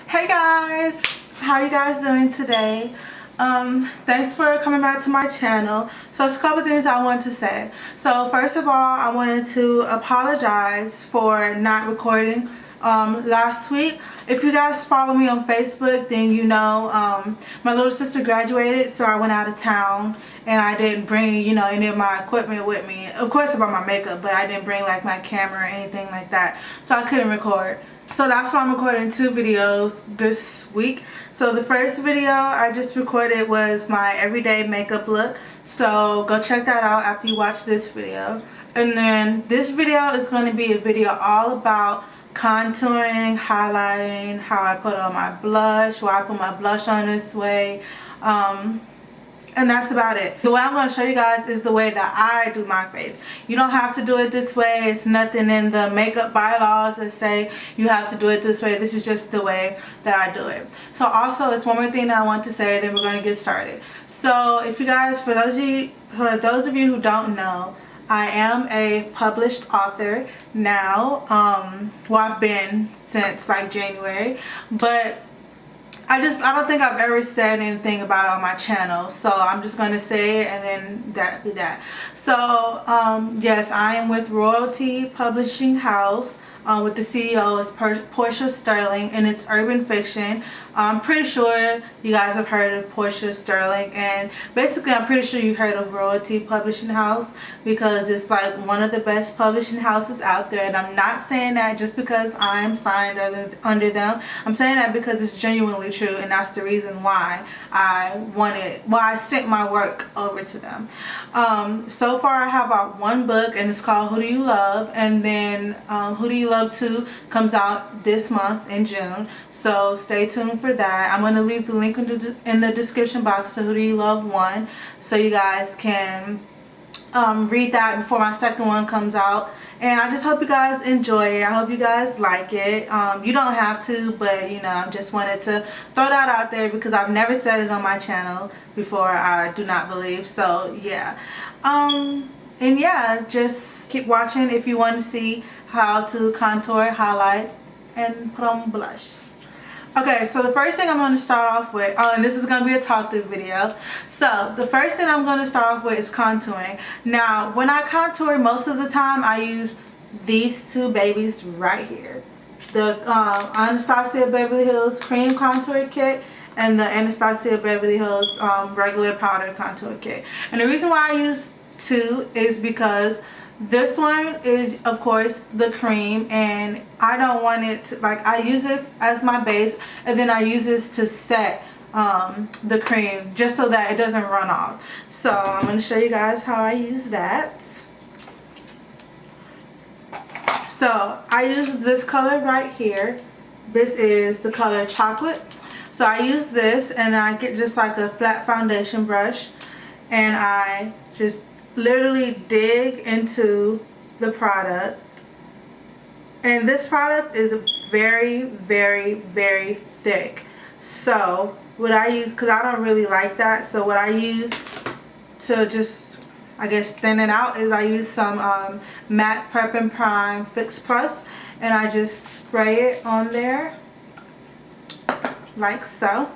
Hey guys, how are you guys doing today? Thanks for coming back to my channel. So it's a couple things I want to say. So first of all, I wanted to apologize for not recording last week. If you guys follow me on Facebook, then you know my little sister graduated, so I went out of town and I didn't bring, you know, any of my equipment with me. Of course I brought my makeup, but I didn't bring like my camera or anything like that, so I couldn't record. So that's why I'm recording 2 videos this week. So the first video I just recorded was my everyday makeup look. So go check that out after you watch this video. And then this video is going to be a video all about contouring, highlighting, how I put on my blush, why I put my blush on this way. And that's about it. The way I'm going to show you guys is the way that I do my face. You don't have to do it this way. It's nothing in the makeup bylaws that say you have to do it this way. This is just the way that I do it. So also, it's one more thing that I want to say, then we're going to get started. So if you guys, for those of you who don't know, I am a published author now. Well, I've been since like January, but I don't think I've ever said anything about it on my channel, so I'm just going to say it and then that be that. So yes, I am with Royalty Publishing House. With the CEO is Portia Sterling, and it's urban fiction. I'm pretty sure you guys have heard of Portia Sterling, and basically I'm pretty sure you've heard of Royalty Publishing House because it's like one of the best publishing houses out there. And I'm not saying that just because I'm signed under them. I'm saying that because it's genuinely true, and that's the reason why I sent my work over to them. So far I have out 1 book, and it's called Who Do You Love, and then Who Do You Love 2 comes out this month in June, so stay tuned for that. I'm going to leave the link in the description box to Who Do You Love 1, so you guys can read that before my second one comes out. And I just hope you guys enjoy it. I hope you guys like it. You don't have to, but you know, I just wanted to throw that out there because I've never said it on my channel before, I do not believe. So yeah. And yeah, just keep watching if you want to see how to contour, highlight, and put on blush. Okay, so the first thing I'm going to start off with, and this is going to be a talk through video. So the first thing I'm going to start off with is contouring. Now, when I contour, most of the time I use these 2 babies right here. The Anastasia Beverly Hills Cream Contour Kit and the Anastasia Beverly Hills regular powder contour kit. And the reason why I use 2 is because this one is, of course, the cream, and I don't want it to, like, I use this as my base, and then I use this to set the cream just so that it doesn't run off. So I'm going to show you guys how I use that. So I use this color right here. This is the color Chocolate. So I use this, and I get just like a flat foundation brush, and I just literally dig into the product. And this product is very, very, very thick. So what I use, because I don't really like that, so what I use to just, I guess, thin it out is I use some matte Prep and Prime Fix Plus, and I just spray it on there like so.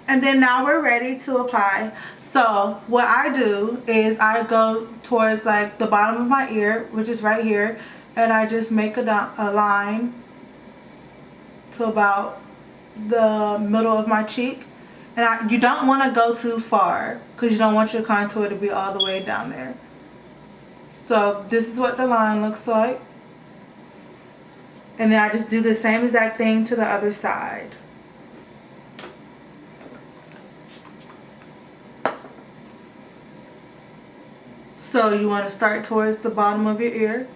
And then now we're ready to apply. So what I do is I go towards like the bottom of my ear, which is right here, and I just make a line to about the middle of my cheek. And you don't want to go too far because you don't want your contour to be all the way down there. So this is what the line looks like. And then I just do the same exact thing to the other side. So you want to start towards the bottom of your ear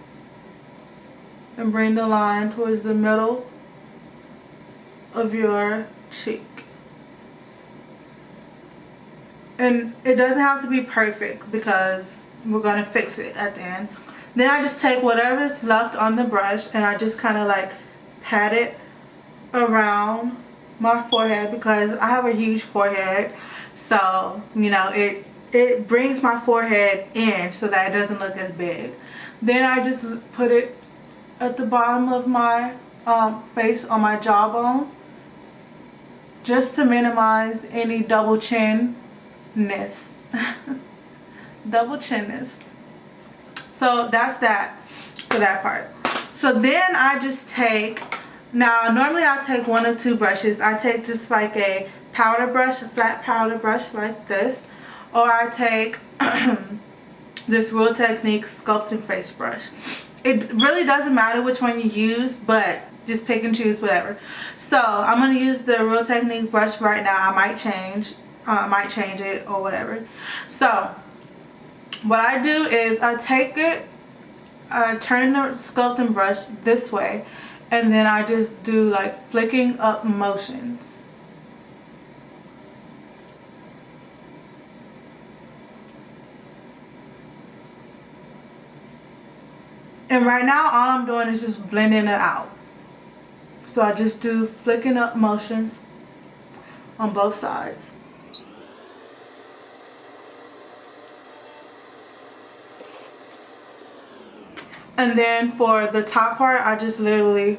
and bring the line towards the middle of your cheek. And it doesn't have to be perfect because we're going to fix it at the end. Then I just take whatever's left on the brush and I just kind of like pat it around my forehead because I have a huge forehead. So, you know, it brings my forehead in so that it doesn't look as big. Then I just put it at the bottom of my face on my jawbone, just to minimize any double chin-ness. Double chin-ness. So that's that for that part. So then I just take, now normally I take one or two brushes. I take just like a powder brush, a flat powder brush like this, or I take this Real Technique sculpting face brush. It really doesn't matter which one you use, but just pick and choose whatever. So I'm going to use the Real Technique brush right now. I might change it or whatever. So what I do is I take it, I turn the sculpting brush this way, and then I just do like flicking up motions. And right now all I'm doing is just blending it out. So I just do flicking up motions on both sides. And then for the top part, I just literally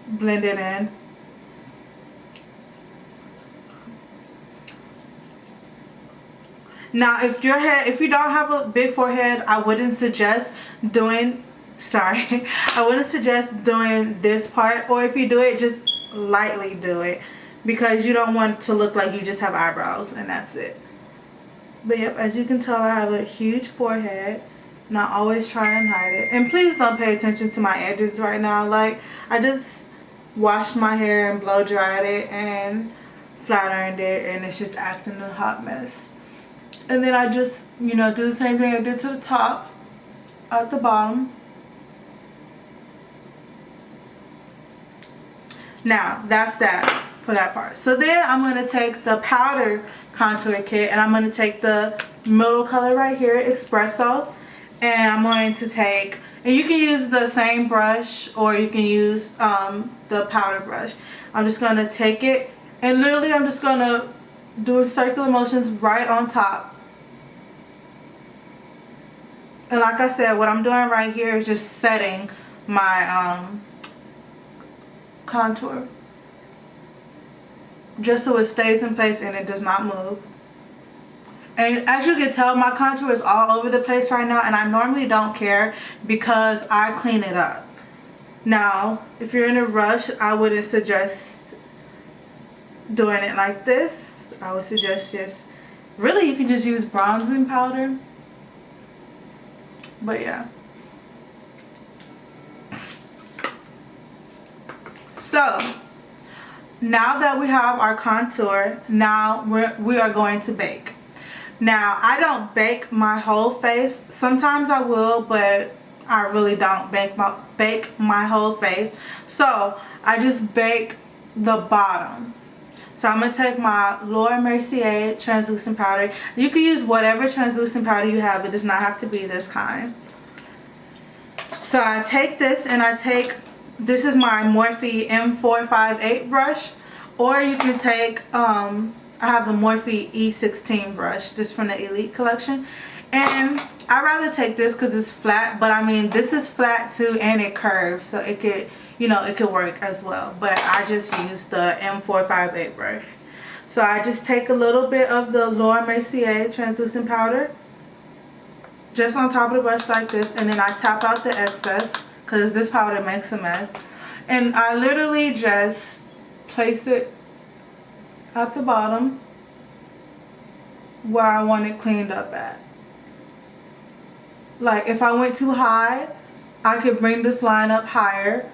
blend it in. Now if you don't have a big forehead, I wouldn't suggest doing this part, or if you do it, just lightly do it, because you don't want to look like you just have eyebrows and that's it. But yep, as you can tell, I have a huge forehead, and I always try and hide it. And please don't pay attention to my edges right now. Like, I just washed my hair and blow dried it and flat ironed it, and it's just acting a hot mess. And then I just, do the same thing I did to the top, at the bottom. Now, that's that for that part. So then I'm going to take the powder contour kit, and I'm going to take the middle color right here, Espresso, and I'm going to take, and you can use the same brush or you can use the powder brush. I'm just going to take it, and literally I'm just going to do circular motions right on top. And like I said, what I'm doing right here is just setting my contour, just so it stays in place and it does not move. And as you can tell, my contour is all over the place right now, and I normally don't care because I clean it up. Now, if you're in a rush, I wouldn't suggest doing it like this. I would suggest just, really, you can just use bronzing powder. But yeah. So now that we have our contour, now we are going to bake. Now, I don't bake my whole face. Sometimes I will, but I really don't bake my whole face. So I just bake the bottom. So I'm going to take my Laura Mercier translucent powder. You can use whatever translucent powder you have. It does not have to be this kind. So I take this, and this is my Morphe M458 brush. Or you can take, I have a Morphe E16 brush, just from the Elite collection. And I rather take this because it's flat. But I mean, this is flat too, and it curves. So it could, it could work as well. But I just use the M458 brush. So I just take a little bit of the Laura Mercier translucent powder, just on top of the brush like this, and then I tap out the excess because this powder makes a mess. And I literally just place it at the bottom where I want it cleaned up at. Like, if I went too high, I could bring this line up higher.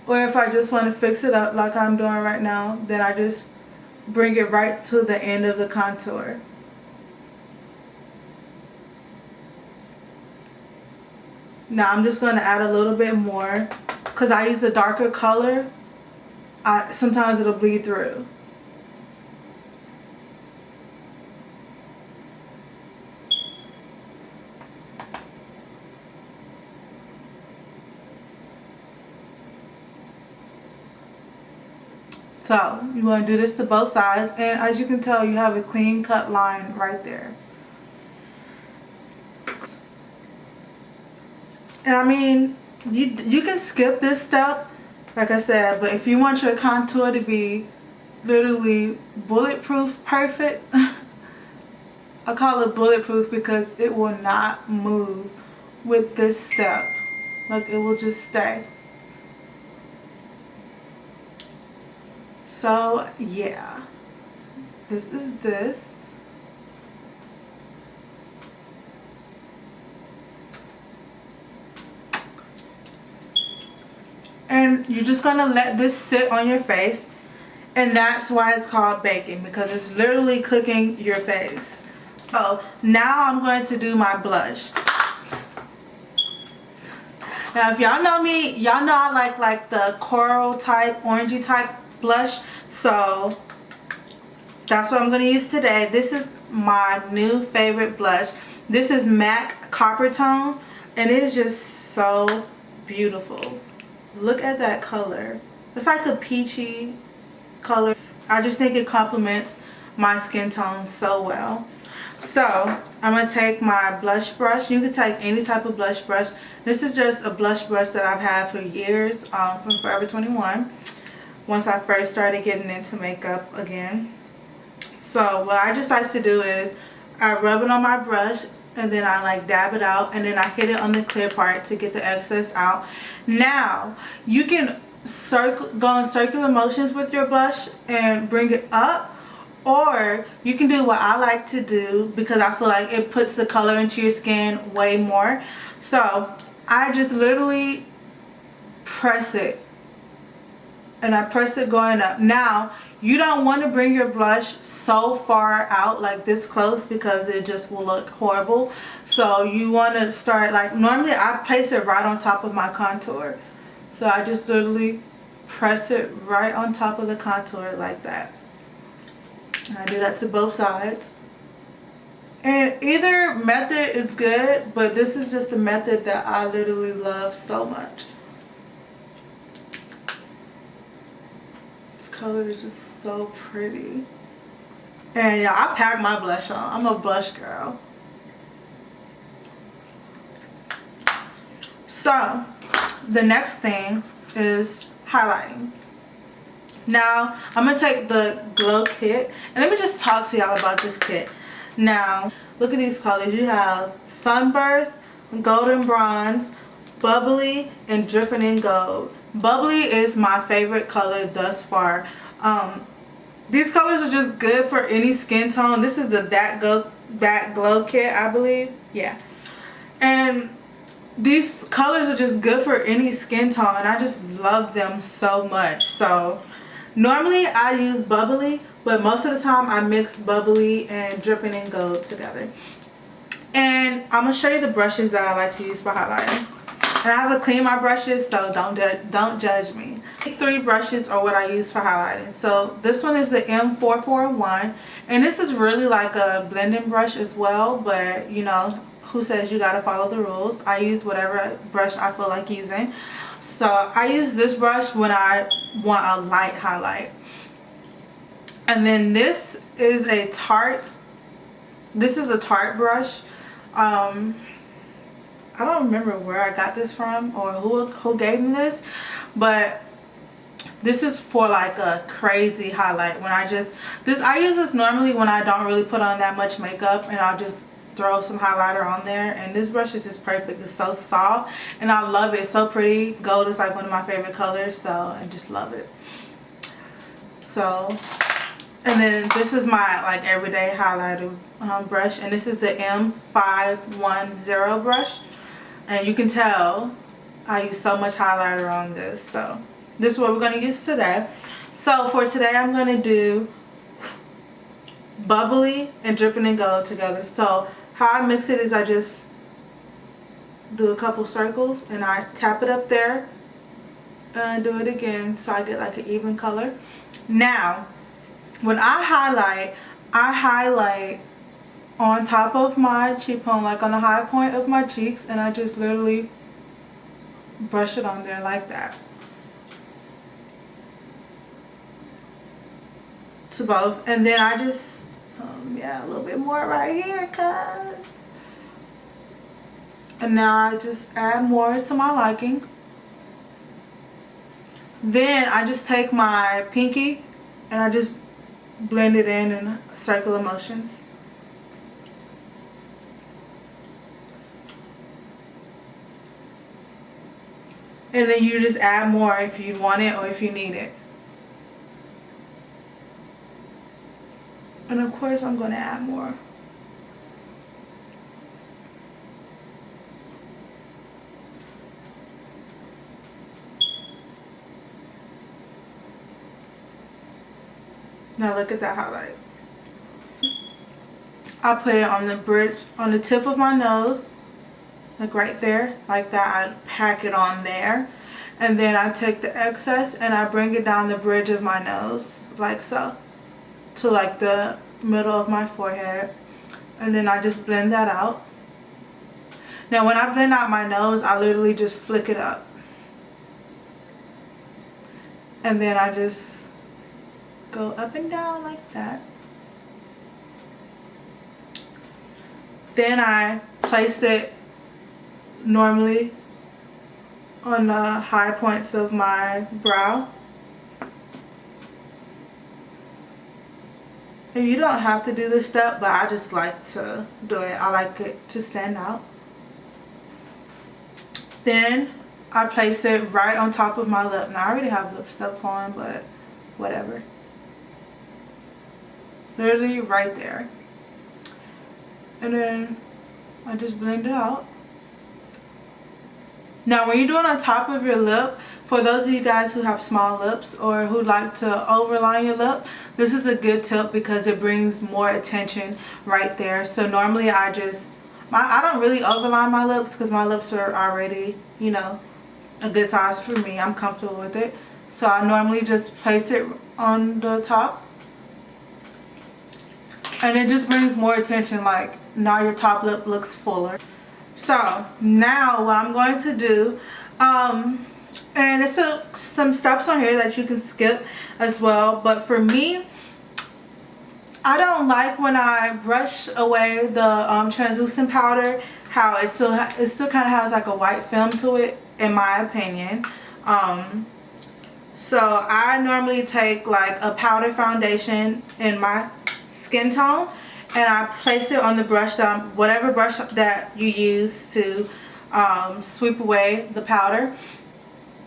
Or if I just want to fix it up like I'm doing right now, then I just bring it right to the end of the contour. Now I'm just going to add a little bit more because I use the darker color. Sometimes it'll bleed through. So you want to do this to both sides, and as you can tell, you have a clean cut line right there. And I mean, you can skip this step, like I said, but if you want your contour to be literally bulletproof perfect, I call it bulletproof because it will not move with this step. Like, it will just stay. So yeah, this is this. And you're just gonna let this sit on your face, and that's why it's called baking, because it's literally cooking your face. So now I'm going to do my blush. Now if y'all know me, y'all know I like the coral type, orangey type blush, so that's what I'm going to use today. This is my new favorite blush. This is MAC Copper Tone, and it is just so beautiful. Look at that color. It's like a peachy color. I just think it complements my skin tone so well. So I'm going to take my blush brush. You can take any type of blush brush. This is just a blush brush that I've had for years, from Forever 21, once I first started getting into makeup again. So what I just like to do is I rub it on my brush, and then I like dab it out, and then I hit it on the clear part to get the excess out. Now you can go in circular motions with your blush and bring it up, or you can do what I like to do because I feel like it puts the color into your skin way more. So I just literally press it, and I press it going up. Now you don't want to bring your blush so far out, like this close, because it just will look horrible. So you want to start, like, normally I place it right on top of my contour. So I just literally press it right on top of the contour like that. And I do that to both sides. And either method is good, but this is just the method that I literally love so much. Color is just so pretty. And yeah, I pack my blush on. I'm a blush girl. So the next thing is highlighting. Now I'm gonna take the glow kit, and let me just talk to y'all about this kit. Now look at these colors. You have Sunburst, Golden Bronze, Bubbly, and Dripping in Gold. Bubbly is my favorite color thus far. These colors are just good for any skin tone. This is the That Glow Kit, I believe. Yeah. And these colors are just good for any skin tone, and I just love them so much. So normally I use Bubbly, but most of the time I mix Bubbly and Dripping in Gold together. And I'm going to show you the brushes that I like to use for highlighting. And I have to clean my brushes, so don't judge me. These 3 brushes are what I use for highlighting. So this one is the M441, and this is really like a blending brush as well, but you know, who says you gotta follow the rules? I use whatever brush I feel like using. So I use this brush when I want a light highlight. And then this is a Tarte brush. I don't remember where I got this from or who gave me this, but this is for like a crazy highlight. When I use this normally when I don't really put on that much makeup, and I'll just throw some highlighter on there, and this brush is just perfect. It's so soft and I love it. It's so pretty. Gold is like one of my favorite colors, so I just love it. So, and then this is my like everyday highlighter brush, and this is the M510 brush. And you can tell I use so much highlighter on this. So this is what we're going to use today. So for today I'm going to do Bubbly and Dripping in Gold together. So how I mix it is I just do a couple circles and I tap it up there and I do it again so I get like an even color. Now when I highlight on top of my cheekbone, like on the high point of my cheeks, and I just literally brush it on there like that to both. And then I just yeah, a little bit more right here, cuz And now I just add more to my liking. Then I just take my pinky and I just blend it in circular motions. And then you just add more if you want it or if you need it. And of course I'm going to add more. Now look at that highlight. I put it on the bridge, on the tip of my nose, like right there, like that. I pack it on there. And then I take the excess and I bring it down the bridge of my nose, like so, to like the middle of my forehead. And then I just blend that out. Now when I blend out my nose, I literally just flick it up. And then I just go up and down like that. Then I place it normally on the high points of my brow. And you don't have to do this step, but I just like to do it. I like it to stand out. Then I place it right on top of my lip. Now I already have lip stuff on, but whatever. Literally right there. And then I just blend it out. Now when you do it on top of your lip, for those of you guys who have small lips or who like to overline your lip, this is a good tip because it brings more attention right there. So normally I don't really overline my lips because my lips are already, you know, a good size for me. I'm comfortable with it. So I normally just place it on the top. And it just brings more attention, like now your top lip looks fuller. So now what I'm going to do, and it's some steps on here that you can skip as well, but for me, I don't like when I brush away the translucent powder, how it still kind of has like a white film to it, in my opinion. So I normally take like a powder foundation in my skin tone and I place it on the brush whatever brush that you use to sweep away the powder,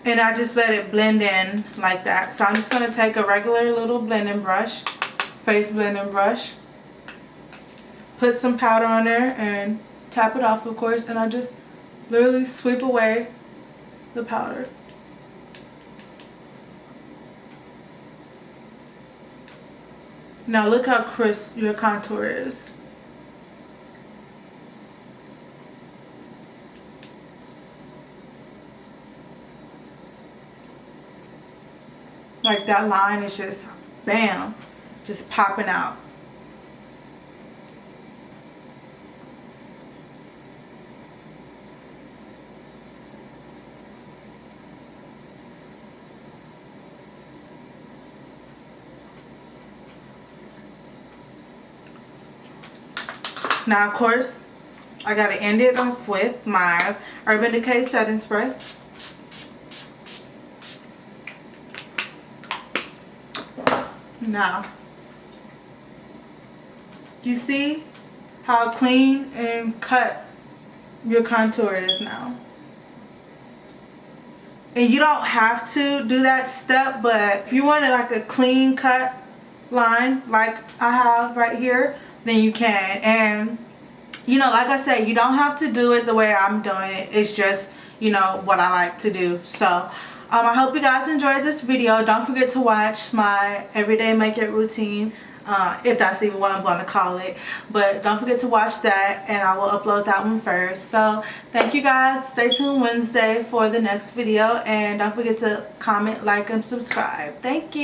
and I just let it blend in like that. So I'm just going to take a regular little blending brush, face blending brush, put some powder on there and tap it off, of course, and I just literally sweep away the powder. Now look how crisp your contour is. Like that line is just, bam, just popping out. Now, of course, I gotta end it off with my Urban Decay setting spray. Now, you see how clean and cut your contour is now. And you don't have to do that step, but if you wanted like a clean cut line like I have right here, then you can. And you know, like I said, you don't have to do it the way I'm doing it. It's just, you know, what I like to do. So I hope you guys enjoyed this video. Don't forget to watch my everyday makeup routine, if that's even what I'm going to call it. But don't forget to watch that, and I will upload that one first. So thank you guys. Stay tuned Wednesday for the next video, and don't forget to comment, like, and subscribe. Thank you.